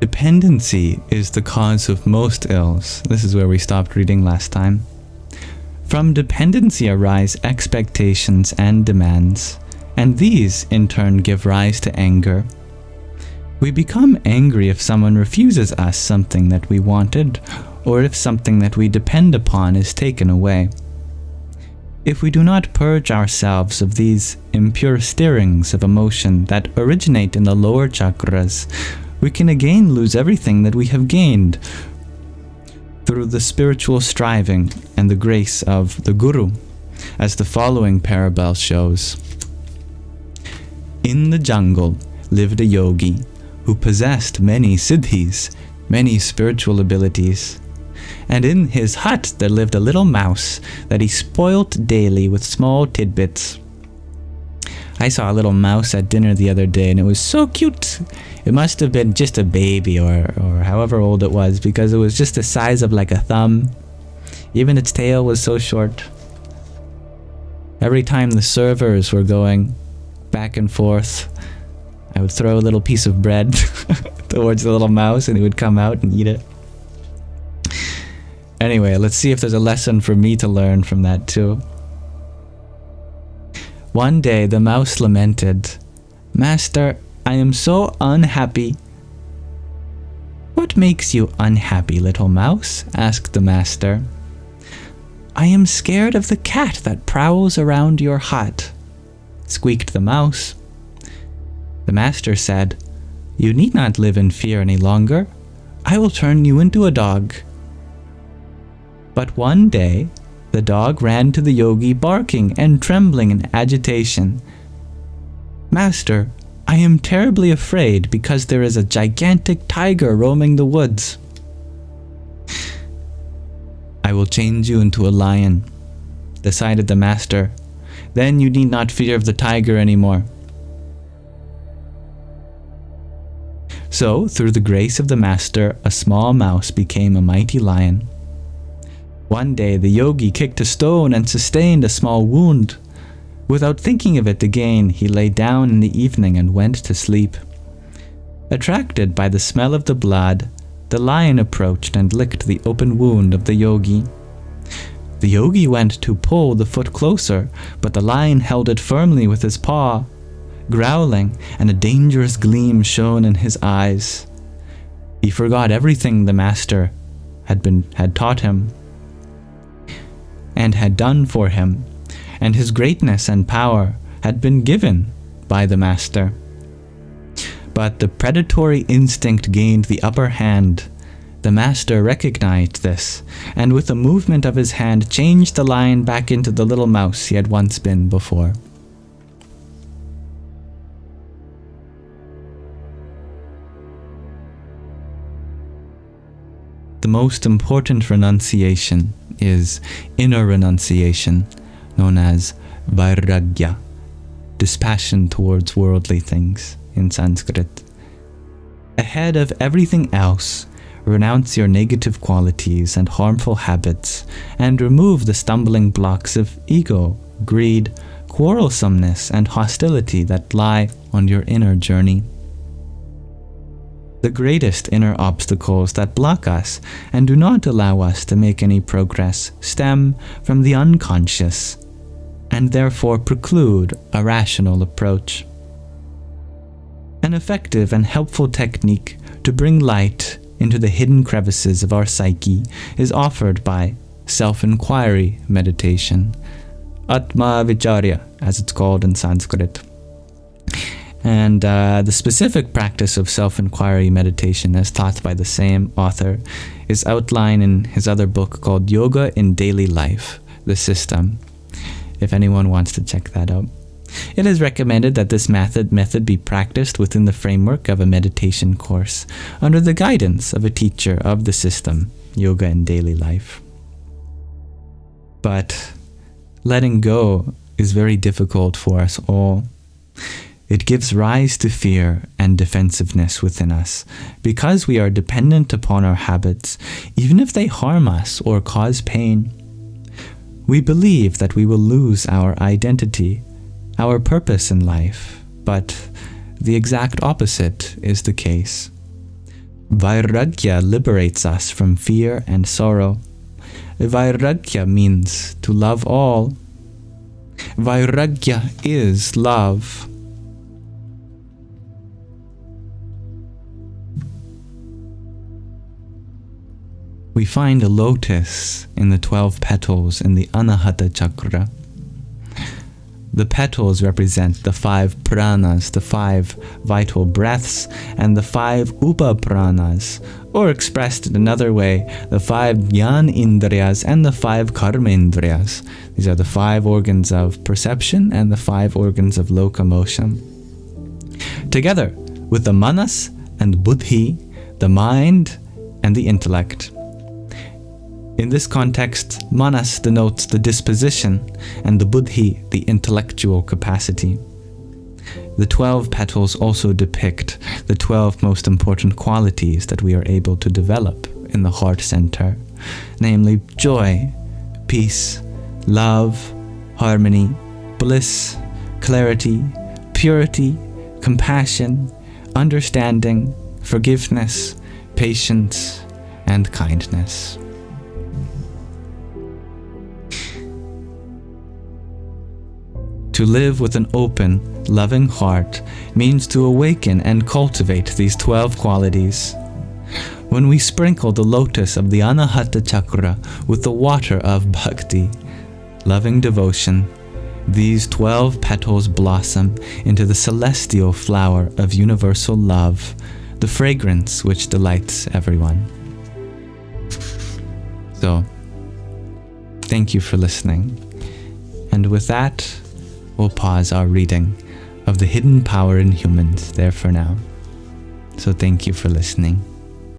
Dependency is the cause of most ills. This is where we stopped reading last time. From dependency arise expectations and demands, and these in turn give rise to anger. We become angry if someone refuses us something that we wanted, or if something that we depend upon is taken away. If we do not purge ourselves of these impure stirrings of emotion that originate in the lower chakras, we can again lose everything that we have gained through the spiritual striving and the grace of the Guru, as the following parable shows. In the jungle lived a yogi who possessed many siddhis, many spiritual abilities. And in his hut there lived a little mouse that he spoilt daily with small tidbits. I saw a little mouse at dinner the other day, and it was so cute. It must have been just a baby or however old it was, because it was just the size of like a thumb. Even its tail was so short. Every time the servers were going back and forth, I would throw a little piece of bread towards the little mouse, and it would come out and eat it. Anyway, let's see if there's a lesson for me to learn from that too. One day the mouse lamented, "Master, I am so unhappy." "What makes you unhappy, little mouse?" asked the master. "I am scared of the cat that prowls around your hut," squeaked the mouse. The master said, "You need not live in fear any longer. I will turn you into a dog." But one day, the dog ran to the yogi barking and trembling in agitation. "Master, I am terribly afraid because there is a gigantic tiger roaming the woods." "I will change you into a lion," decided the master. "Then you need not fear of the tiger anymore." So, through the grace of the master, a small mouse became a mighty lion. One day the yogi kicked a stone and sustained a small wound. Without thinking of it again, he lay down in the evening and went to sleep. Attracted by the smell of the blood, the lion approached and licked the open wound of the yogi. The yogi went to pull the foot closer, but the lion held it firmly with his paw. Growling, and a dangerous gleam shone in his eyes. He forgot everything the master had taught him and had done for him, and his greatness and power had been given by the master. But the predatory instinct gained the upper hand. The master recognized this, and with a movement of his hand changed the lion back into the little mouse he had once been before. The most important renunciation is inner renunciation, known as vairagya, dispassion towards worldly things in Sanskrit. Ahead of everything else, renounce your negative qualities and harmful habits, and remove the stumbling blocks of ego, greed, quarrelsomeness, and hostility that lie on your inner journey. The greatest inner obstacles that block us and do not allow us to make any progress stem from the unconscious, and therefore preclude a rational approach. An effective and helpful technique to bring light into the hidden crevices of our psyche is offered by self-inquiry meditation, Atma Vicharya, as it's called in Sanskrit. And the specific practice of self-inquiry meditation, as taught by the same author, is outlined in his other book called Yoga in Daily Life, The System, if anyone wants to check that out. It is recommended that this method be practiced within the framework of a meditation course, under the guidance of a teacher of the system, Yoga in Daily Life. But letting go is very difficult for us all. It gives rise to fear and defensiveness within us, because we are dependent upon our habits, even if they harm us or cause pain. We believe that we will lose our identity, our purpose in life, but the exact opposite is the case. Vairagya liberates us from fear and sorrow. Vairagya means to love all. Vairagya is love. We find a lotus in the 12 petals in the Anahata chakra. The petals represent the 5 pranas, the 5 vital breaths, and the 5 upapranas, or expressed in another way, the 5 jnana indriyas and the 5 karma indriyas. These are the 5 organs of perception and the 5 organs of locomotion. Together with the manas and buddhi, the mind and the intellect. In this context, manas denotes the disposition and the buddhi the intellectual capacity. The 12 petals also depict the 12 most important qualities that we are able to develop in the heart center, namely joy, peace, love, harmony, bliss, clarity, purity, compassion, understanding, forgiveness, patience, and kindness. To live with an open, loving heart means to awaken and cultivate these 12 qualities. When we sprinkle the lotus of the Anahata chakra with the water of bhakti, loving devotion, these 12 petals blossom into the celestial flower of universal love, the fragrance which delights everyone. So, thank you for listening. And with that, we'll pause our reading of the hidden power in humans there for now. So thank you for listening.